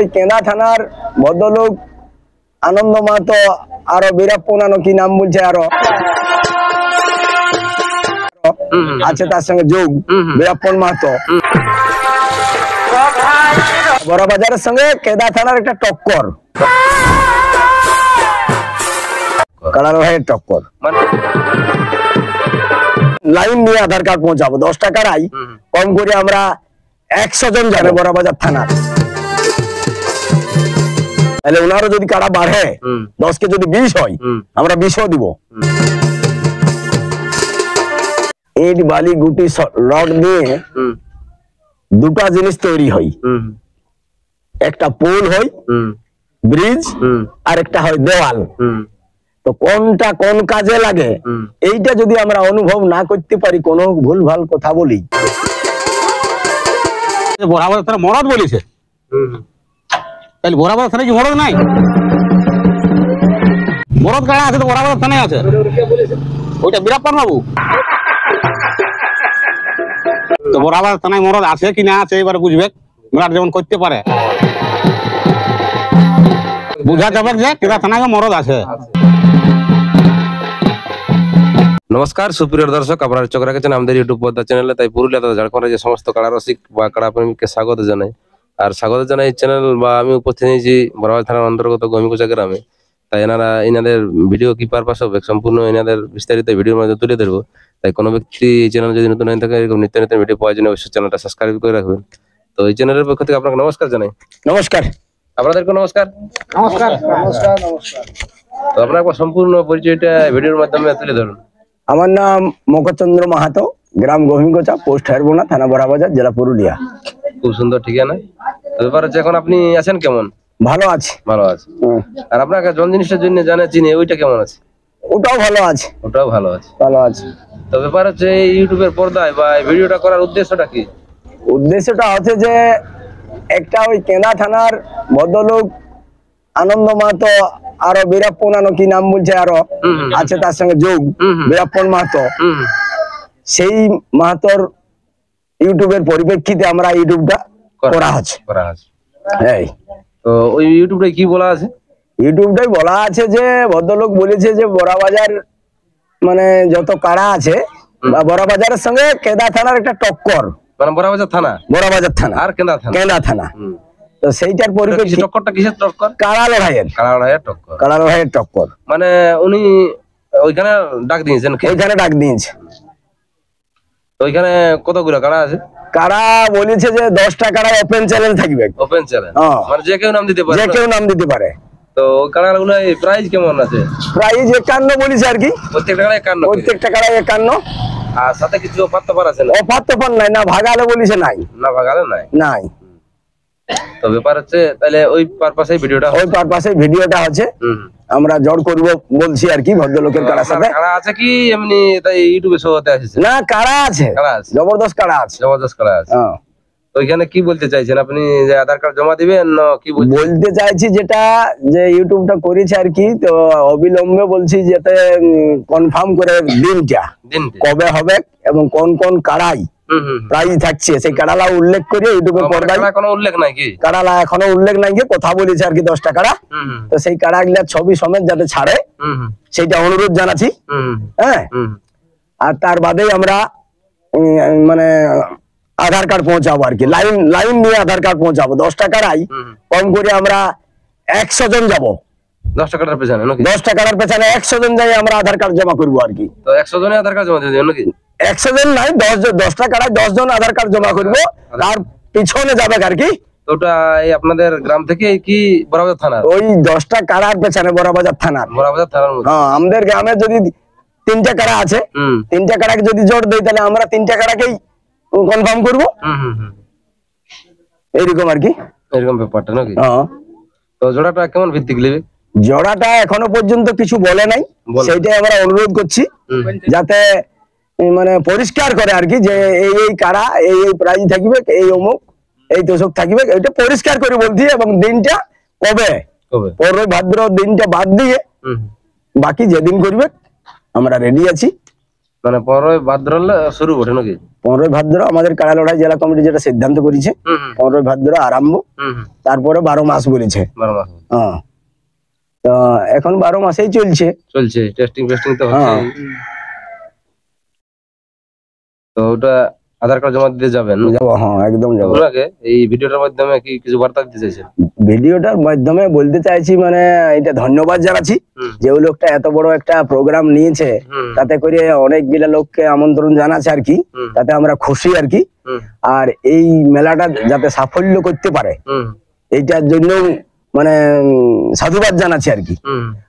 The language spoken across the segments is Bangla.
ওই কেন্দা থানার ভদ্রলোক আনন্দ মাহাতো আরো বীরাপ্পনানো কি নাম বলছে আরো আছে তার সঙ্গে যোগ বীরাপ্পন মাহাতো বড়বাজারের সঙ্গে কেন্দা থানার একটা টক্কর কালার ভাইয়ের টক্কর লাইন নিয়ে আধার কার্ড পৌঁছাবো 10 টাকায় কম করে আমরা 100 জন যাবে বড়বাজার থানার তাহলে ওনারও যদি কারা বাড়ে 10 কে যদি 20 হয় আমরা 20ও দিব ইট বালি গুটি রড দিয়ে দুটো জিনিস তৈরি হয় একটা পোল হয় ব্রিজ আর একটা হয় দেওয়াল তো কোনটা কোন কাজে লাগে এইটা যদি আমরা অনুভব না করতে পারি কোনো ভুলভাল কথা বলি বরাবর তারা মরদ বলিছে তাহলে বরাবর থানায় কি মরদ নাই মরদ কারা আছে তো বরাবর থানায় আছে ওইটা বীরাপ্পন বাবু তো বরাবর থানায় মরদ আছে কি না আছে এবার বুঝবে মেলার যেমন করতে পারে বুঝা যাবে যে কেন্দা থানায় মরদ আছে। নমস্কার সুপ্রিয় দর্শক, আপনারা চোখ রাখছেন আমাদের ইউটিউব পর্দা চ্যানেলে। তাই পুরুলিয়া তথা ঝাড়খণ্ডের যে সমস্ত কাড়া রসিক বা কাড়া প্রেমিককে স্বাগত জানাই। আর স্বাগত জানাই এই চ্যানেল বা আমি উপস্থিত হয়েছি বড়বাজার থানার অন্তর্গত গমিকুচা গ্রামে। তাই এনাদের ভিডিও কি পারপাস হবে সম্পূর্ণ এনাদের বিস্তারিত ভিডিওর মধ্যে তুলে ধরবো। তাই কোনো ব্যক্তি এই চ্যানেল যদি নতুন হয়ে থাকে এরকম নিত্য নতুন ভিডিও পাওয়ার জন্য অবশ্যই চ্যানেলটা সাবস্ক্রাইব করে রাখবেন। তো এই চ্যানেলের পক্ষ থেকে আপনাকে নমস্কার জানাই। নমস্কার। আপনাদেরকে নমস্কার। নমস্কার নমস্কার নমস্কার। তো আপনার সম্পূর্ণ পরিচয়টা ভিডিওর মাধ্যমে তুলে ধরুন। আমার নাম মকরচন্দ্র মাহাতো, গ্রাম গহিমগোচা, পোস্ট হারবোনা, থানা বড়বাজার, জেলা পুরুলিয়া। খুব সুন্দর ঠিকানা। তো ব্যাপার হচ্ছে এখন আপনি আছেন কেমন? ভালো আছে। ভালো আছে। আর আপনাকে জন জিনিসের জন্য জানা চিনি ওইটা কেমন আছে? ওটাও ভালো আছে। ওটাও ভালো আছে। ভালো আছে। তো ব্যাপার হচ্ছে এই ইউটিউবের পর্দায় বা এই ভিডিওটা করার উদ্দেশ্যটা কি? উদ্দেশ্যটা হচ্ছে যে একটা ওই কেন্দা থানার ভদ্রলোক আনন্দ মাহাতো আরো বীরাপ্পনানো কি নাম বলছে আরো আছে তার সঙ্গে যোগ বীরাপ্পন মাহাতো, সেই মাহাতোর ইউটিউবের পরিপ্রেক্ষিতে আমরা ইউটিউবটা করা হচ্ছে। এই তো ওই ইউটিউবটাই কি বলা আছে? ইউটিউবটাই বলা আছে যে ভদ্রলোক বলেছে যে বড়বাজার মানে যত কাড়া আছে বড়বাজারের সঙ্গে কেন্দা থানার একটা টক্কর, মানে বড়বাজার থানা আর কেন্দা থানা। তো সেইটার পরিপ্রেক্ষিতে টক্করটা কিসের টক্কর? কাড়া লড়াইয়ের টক্কর। মানে উনি ওইখানে ডাক দিয়েছেন? ওইখানে ডাক দিয়েছে। ওইখানে কতগুলো কাড়া আছে? কাড়া বলেছে যে 10টা কাড়া ওপেন চ্যানেল থাকবে। ওপেন চ্যানেল মানে যে কেউ নাম দিতে পারে। তো কাড়াগুলো প্রাইস কেমন আছে? প্রাইস 51 বলেছে আর কি। প্রত্যেকটা কাড়া 51। আর সাথে কিছু অফার তো আছে না? অফার তো নাই, না ভাগালে বলেছে নাই। না ভাগালে নাই। তো ব্যাপার হচ্ছে তাহলে ওই পারপাসে ভিডিওটা হচ্ছে আমরা জড় করব বলছি আর কি ভদ্রলোকের কাড়ার সাথে। কাড়া আছে কি এমনি তাই ইউটিউবে শো হতে আসছে? না, কাড়া আছে, জবরদস্ত কাড়া আছে। হ্যাঁ। ওইখানে কি বলতে চাইছেন আপনি? যে আধার কার্ড জমা দিবেন না কি বলতে চাইছি? যেটা যে ইউটিউবটা করেছে আর কি, তো অবিলম্বে বলছি যাতে কনফার্ম করে দিনটা কবে হবে এবং কোন কোন কাড়াই প্রাইজ থাকছে সেই কাড়ালা উল্লেখ করে ইউটিউবে পর্দায়। কোনো উল্লেখ নাই কি? কাড়ালা এখনো উল্লেখ নাই, কথা বলেছে আর কি 10টা কাড়া। তো সেই কাড়াগুলা ছবি সমেত যাতে ছাড়ে সেইটা অনুরোধ জানাচ্ছি। হ্যাঁ। আর তার বাদেই আমরা মানে আধার কার্ড পৌঁছাবো আর কি, লাইন নিয়ে আধার কার্ড পৌঁছাবো। 10টা কাড়াই কম করে আমরা 100 জন যাবো। 10টা কাড়ার পেছনে 100 জন যাই আমরা আধার কার্ড জমা করবো আর কি। তো 100 জনে আধার কার্ড জমা দিবেন নাকি? 100 জন নাই, 10টা কাড়ায় 10 জন আধার কার্ড জমা করবো। তার পিছনে যাবে আর কি। ওটা এই আপনাদের গ্রাম থেকে কি বড়বাজার থানা? ওই 10টা কাড়ার পেছনে বড়বাজার থানার মধ্যে। হ্যাঁ, আমাদের গ্রামে যদি 3টা কাড়া আছে, 3টা কাড়াকে যদি জোর দেই তাহলে আমরা 3টা কাড়াকেই কনফার্ম করবো। এইরকম আর কি, এরকম ব্যাপারটা নাকি? হ্যাঁ। তো জোড়াটা কেমন ভিত্তিক নেবে? জোড়াটা এখনো পর্যন্ত কিছু বলে নাই, সেইটাই আমরা অনুরোধ করছি যাতে মানে পরিষ্কার করে আর কি, যে এই কাড়া এই প্রাইজ থাকবে, এই অমুক এই তোষক থাকবে, এটা পরিষ্কার করে বলছি। এবং দিনটা কবে 15 ভাদ্র দিনটা বাদ দিয়ে বাকি যেদিন করবে আমরা রেডি আছি। মানে 15 ভাদ্র শুরু বটে নাকি? 15 ভাদ্র আমাদের কাড়া লড়াই জেলা কমিটি যেটা সিদ্ধান্ত করেছে, 15 ভাদ্র আরম্ভ, তারপরে 12 মাস বলেছে। 12 মাস হ্যাঁ, তো এখন 12 মাসেই চলছে। টেস্টিং তো হচ্ছে। তো ওটা আধার কার্ড জমা দিতে যাবেন? যাবো, হ্যাঁ একদম যাবো। আগে এই ভিডিওটার মাধ্যমে কি কিছু বার্তা দিতে চাইছেন? ভিডিওটার মাধ্যমে বলতে চাইছি, মানে এটা ধন্যবাদ জানাচ্ছি যে ওই লোকটা এত বড় একটা প্রোগ্রাম নিয়েছে, তাতে করে অনেকগুলা লোককে আমন্ত্রণ জানাচ্ছে আর কি, তাতে আমরা খুশি আর কি। আর এই মেলাটা যাতে সাফল্য করতে পারে এইটার জন্য মানে সাধুবাদ জানাচ্ছি আর কি।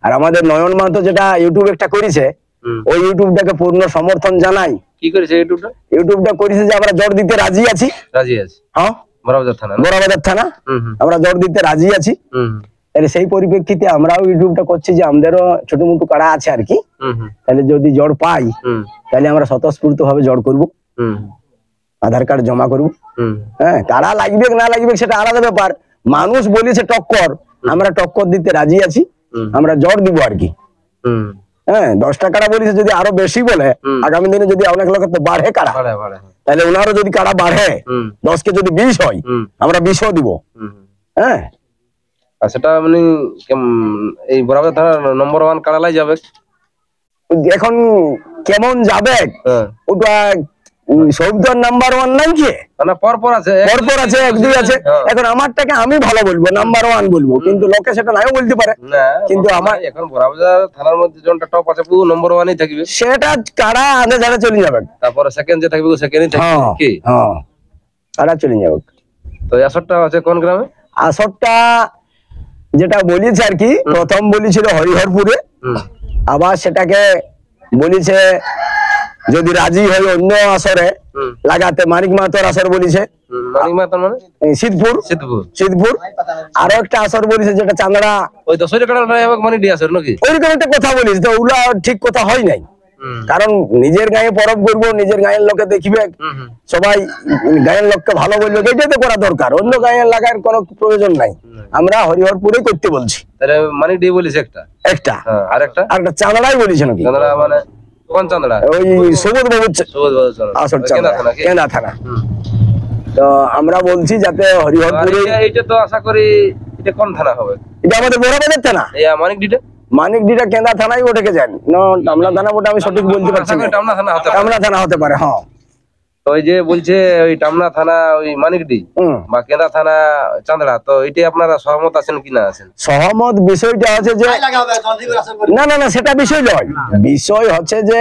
আর আমাদের নয়ন মাহাতো যেটা ইউটিউব একটা করেছে, ওই ইউটিউবটাকে পূর্ণ সমর্থন জানাই। কি করেছে ইউটিউবটা করেছে যে আমরা জোর দিতে রাজি আছি। হ্যাঁ, বড়বাজার থানা আমরা জোর দিতে রাজি আছি। তাহলে সেই পরিপ্রেক্ষিতে আমরাও ইউটিউবটা করছি যে আমাদেরও ছোট মোটো কাড়া আছে আর কি। তাহলে যদি জড় পাই তাহলে আমরা স্বতঃস্ফূর্ত ভাবে জড় করবো, আধার কার্ড জমা করবো। হ্যাঁ, কাড়া লাগবে না লাগবে সেটা আলাদা ব্যাপার। মানুষ বলেছে টক্কর, আমরা টক্কর দিতে রাজি আছি, আমরা জড় দিব আর কি। হ্যাঁ, 10 টাকা বলেছে, যদি আরো বেশি বলে আগামী দিনে যদি অনেক লোকের তো বাড়ে কাড়া, তাহলে ওনারও যদি কাড়া বাড়ে 10 কে যদি 20 হয়, আমরা 20ও দিব। হ্যাঁ, আর সেটা মানে এই বরাবর থানার নম্বর 1 কাড়ালাই যাবে। এখন কেমন যাবে ওটা সৌদার নাম্বার 1 নাই কি, মানে পরপর আছে 1-2 আছে। এখন আমারটাকে আমি ভালো বলবো, নাম্বার 1 বলবো, কিন্তু লোকে সেটা নাও বলতে পারে। কিন্তু আমার এখন বরাবর থানার মধ্যে যেটা টপ আছে পুরো নম্বর 1ই থাকবে, সেটা কারা আধে ঝাড়ে চলে যাবে। তারপরে সেকেন্ড যে থাকবে সেকেন্ডই থাকবে কি। হ্যাঁ, কারা চলে যাবে। তো আসরটা আছে কোন গ্রামে? আসরটা যেটা বলেছে আর কি, প্রথম বলেছিল হরিহরপুরে, আবার সেটাকে বলেছে যদি রাজি হয় অন্য আসরে লাগাতে, মানিক মাহাতোর আসর বলেছে, মানিক মাহাতোর মানে সিদ্ধপুর। আরো একটা আসর বলেছে যেটা চান্দড়া, ওই 10 কাড়া মানিক ডি আসর নাকি, ওইরকম একটা কথা বলিস। তো ওগুলা ঠিক কথা হয় নাই, কারণ নিজের গায়ে পরব করবো, নিজের গায়ের লোকে দেখবে, সবাই গায়ের লোককে ভালো বলবে, এটাই তো করা দরকার। অন্য গায়ে লাগার কোনো প্রয়োজন নাই, আমরা হরিহরপুরে করতে বলছি। তাহলে মানিক ডি বলিস একটা, আর একটা চান্দড়াই বলিছে নাকি, চান্দড়া মানে কোন চান্দড়া? ওই সবুজ বাবু আসর চান্দড়া, কেন্দা থানা। তো আমরা বলছি যাতে হরিহরপুরে, এইটা তো আশা করি এটা কোন থানা হবে? এটা আমাদের বড়বাজার থানা। মানিক ডিটা কেন্দা থানায় ওটাকে যান, টামনা থানা ওটা আমি সঠিক বলতে পারছি না। টামনা থানা হতে পারে। হ্যাঁ, তো ওই যে বলছে ওই টামনা থানা ওই মানিকডি বা কেন্দা থানা চান্দড়া, তো এটাই আপনারা সহমত আছেন কি না আছেন? সহমত বিষয়টা আছে যে না না না, সেটা বিষয় নয়। বিষয় হচ্ছে যে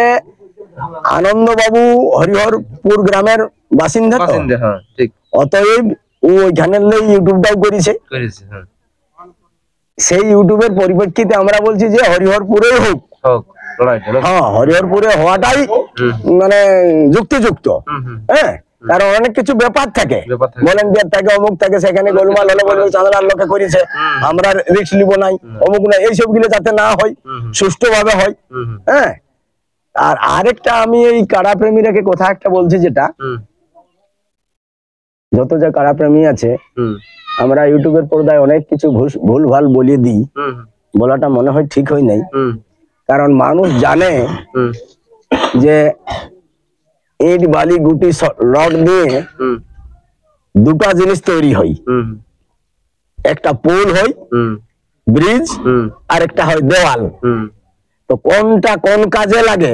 আনন্দবাবু হরিহরপুর গ্রামের বাসিন্দা, হ্যাঁ ঠিক, অতএব ওইখানে ইউটিউবটাও করেছে। সেই ইউটিউবের পরিপ্রেক্ষিতে আমরা বলছি যে হরিহরপুরেই হোক। হ্যাঁ, হরিহরপুরে হওয়াটাই মানে যুক্তিযুক্ত। হ্যাঁ, কারণ অনেক কিছু ব্যাপার থাকে, ভলেন্টিয়ার থাকে, অমুক থাকে, সেখানে গোলমাল হলে বলবে চাঁদলার লোকে করেছে, আমরা রিস্ক নিব নাই, অমুক না, এইসব গুলো যাতে না হয়, সুষ্ঠু ভাবে হয়। হ্যাঁ, আর আরেকটা আমি এই কাড়া প্রেমীরাকে কথা একটা বলছি, যেটা যত যা কাড়া প্রেমী আছে, আমরা ইউটিউবের পর্দায় অনেক কিছু ভুল ভাল বলিয়ে দিই, বলাটা মনে হয় ঠিক হয় নাই। কারণ মানুষ জানে যে ইট বালি গুটি রড দিয়ে দুটা জিনিস তৈরি হয়, একটা পোল হয় ব্রিজ, আর একটা হয় দেওয়াল। তো কোনটা কোন কাজে লাগে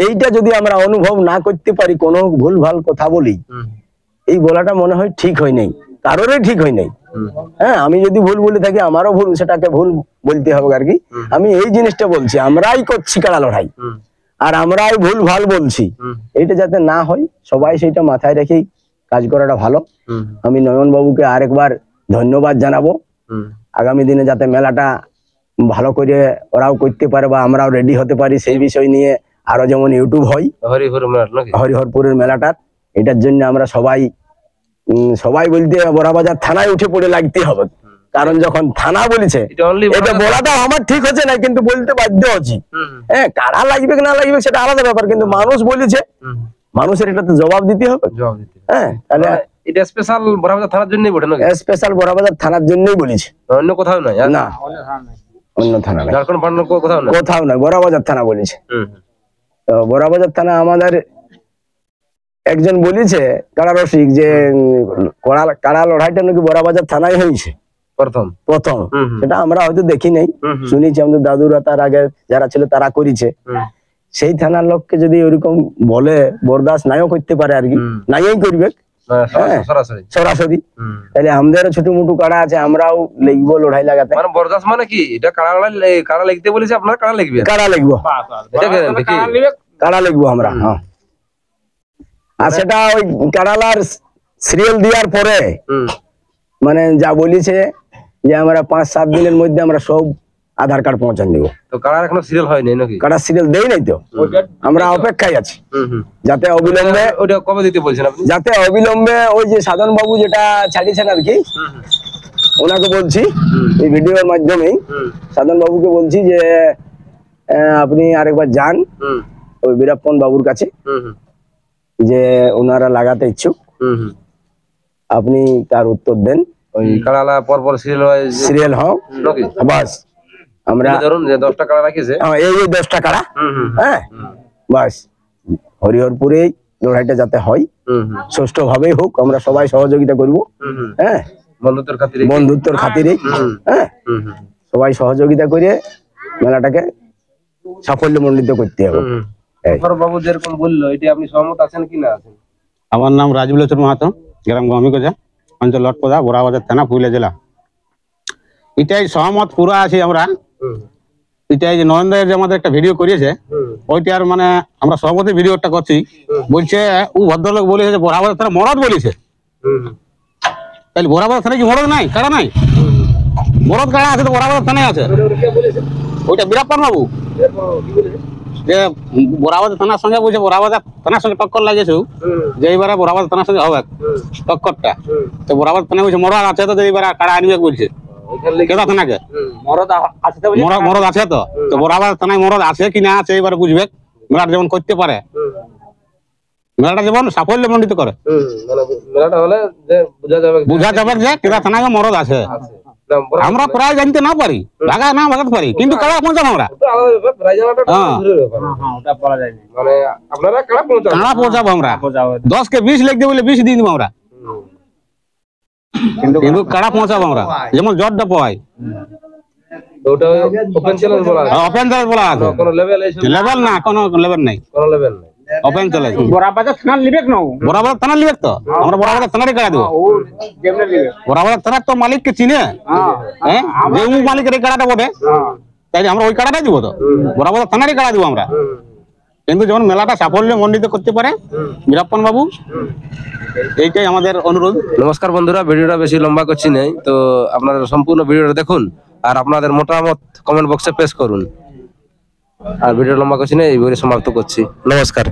এইটা যদি আমরা অনুভব না করতে পারি, কোনো ভুল ভাল কথা বলি, এই বলাটা মনে হয় ঠিক হয় নাই, কারোরই ঠিক হয় নাই। হ্যাঁ, আমি যদি ভুল বলে থাকি আমারও ভুল, সেটাকে ভুল বলতে হবে আর কি। আমি এই জিনিসটা বলছি, আমরাই করছি কাড়া লড়াই, আর আমরাই ভুল ভাল বলছি, এইটা যাতে না হয় সবাই সেইটা মাথায় রেখেই কাজ করাটা ভালো। আমি নয়ন বাবুকে আরেকবার ধন্যবাদ জানাবো। আগামী দিনে যাতে মেলাটা ভালো করে ওরাও করতে পারে বা আমরাও রেডি হতে পারি, সেই বিষয় নিয়ে আরো যেমন ইউটিউব হয় হরিহরপুরের মেলাটার, এটার জন্য আমরা সবাই বলতে বড়বাজার থানায় উঠে পড়ে লাগতে হবে। কারণ যখন থানা বলেছে, এটা বলাটা আমার ঠিক হচ্ছে না, কিন্তু বলতে বাধ্য হচ্ছি। হ্যাঁ, কারা লাগবে না লাগবে সেটা আলাদা ব্যাপার, কিন্তু মানুষ বলেছে, মানুষের এটা তো জবাব দিতে হবে। হ্যাঁ, তাহলে এটা স্পেশাল বড়বাজার থানার জন্যই বটে নাকি? স্পেশাল বড়বাজার থানার জন্যই বলেছে, অন্য কোথাও নয়। না, অন্য থানা নয়, ঝাড়খণ্ড কোথাও নয়, বড়বাজার থানা বলেছে। তো বড়াবাজার থানা আমাদের একজন বলেছে কাড়া রসিক যে কাড়া লড়াইটা নাকি বড়াবাজার থানায় হয়েছে প্রথম প্রথম। হুম, হুম। সেটা আমরা হয়তো দেখি নাই, শুনেছি আমাদের দাদুরা তার আগে যারা ছিল তারা করেছে। সেই থানার লোককে যদি ওইরকম বলে বরদাস্ত নাইও করতে পারে আর কি, নাইই করবে হ্যাঁ, সরাসরি সরাসরি, তাহলে আমাদের ছোট মোটো কাড়া আছে, আমরাও লিখবো লড়াই লাগাতে। মানে বরদাস্ত মানে কি এটা কাড়া লিখতে বলেছে, আপনার কাড়া লিখবে? কাড়া লিখবো, এটা guarantee কি? কাড়া লিখবো আমরা। হ্যাঁ, আর সেটা ওই কাড়ালার সিরিয়াল দেওয়ার পরে মানে যা বলেছে যে আমরা 5-7 দিনের মধ্যে আমরা সব আধার কার্ড পৌঁছান দিব। তো কাড়ার এখনো সিরিয়াল হয়নি নাকি? কাড়া সিরিয়াল দেই নাই তো, আমরা অপেক্ষায় আছি যাতে অবিলম্বে, ওটা কবে দিতে বলছেন আপনি? যাতে অবিলম্বে ওই যে সাধন বাবু যেটা ছাড়িয়েছেন আর কি, ওনাকে বলছি এই ভিডিওর মাধ্যমেই, সাধন বাবুকে বলছি যে আপনি আরেকবার যান ওই বীরাপ্পন বাবুর কাছে, যে ওনারা লাগাতে ইচ্ছুক, আপনি তার উত্তর দেন। ওই কাড়ালা পরপর সিরিয়াল হোক নাকি? বাস, আমরা ধরুন যে 10টা কাড়া রাখিছে, এই 10টা কাড়া, হ্যাঁ বাস হরিহরপুরেই লড়াইটা যাতে হয়, সুষ্ঠু ভাবেই হোক, আমরা সবাই সহযোগিতা করব। হ্যাঁ, বন্ধুত্বের খাতিরে, বন্ধুত্বের খাতিরে, হ্যাঁ সবাই সহযোগিতা করে মেলাটাকে সাফল্যমণ্ডিত করতে হবে। বাবু যেরকম বললো, এটা আপনি সহমত আছেন কি না আছেন? আমার নাম রাজবিলোচন মাহাতো, গ্রাম গমিগোজা, অঞ্চল লটপদা, বড়াবাজার থানা, পুরুলিয়া জেলা। এটাই সহমত পুরা আছি আমরা। এটাই যে নরেন্দ্রের যে আমাদের একটা ভিডিও করিয়েছে, ওইটার মানে আমরা সহমতি ভিডিওটা করছি। বলছে ও ভদ্রলোক বলেছে যে বড়াবাজার থানা মরদ বলেছে, তাহলে বড়াবাজার থানায় কি মরদ নাই, কাড়া নাই? মরদ কাড়া আছে তো বড়াবাজার থানায় আছে। ওইটা বীরাপ্পন বাবু যে বড়াবাজার থানার সঙ্গে বলছে, বড়াবাজার থানার সঙ্গে টক্কর লাগিয়েছে, যে এইবারে বড়াবাজার থানার সঙ্গে হবে টক্করটা। তো বড়াবাজার থানায় বলছে মরদ আছে তো, এইবারে কাড়া আনবে বলছে কেদা থানাকে, মরদ আছে তো। তো বড়াবাজার থানায় মরদ আছে কি না আছে এবারে বুঝবে, মেলাটা যেমন করতে পারে, মেলাটা যেমন সাফল্য মণ্ডিত করে, মেলাটা হলে যে বুঝা যাবে যে কেদা থানাকে মরদ আছে। আমরা প্রায় জানতে না পারি, ভাগা না ভাগাতে পারি, কিন্তু কাড়া পৌঁছাবো আমরা। মানে আপনারা কাড়া কাড়া পৌঁছাবো আমরা, 10 কে 20 লিখতে বলে 20 দিয়ে দিব আমরা, কিন্তু কাড়া পৌঁছাবো আমরা, যেমন জটটা পাই। ওটা ওপেন চ্যালেঞ্জ বলা আছে, ওপেন চ্যালেঞ্জ বলা আছে, কোনো লেভেল লেভেল না, কোনো লেভেল নাই, কোনো লেভেল নাই, ওপেন চ্যালেঞ্জ। বড়াবাজার থানা লিবেক না, বড়াবাজার থানা লিবেক তো, আমরা বড়াবাজার থানারই কাড়া দেব। বড়াবাজার থানার তো মালিককে চিনে, হ্যাঁ যে ও মালিকের এই কাড়াটা বটে, তাই আমরা ওই কাড়াটাই দিব তো, বড়াবাজার থানারই কাড়া দিব আমরা। কিন্তু যেমন মেলাটা সাফল্য মণ্ডিত করতে পারে বীরাপ্পন বাবু, এইটাই আমাদের অনুরোধ। নমস্কার বন্ধুরা, ভিডিওটা বেশি লম্বা করছি নাই, তো আপনারা সম্পূর্ণ ভিডিওটা দেখুন আর আপনাদের মতামত কমেন্ট বক্সে পেশ করুন। আর ভিডিও লম্বা করছি না, এই ভিডিও সমাপ্ত করছি। নমস্কার।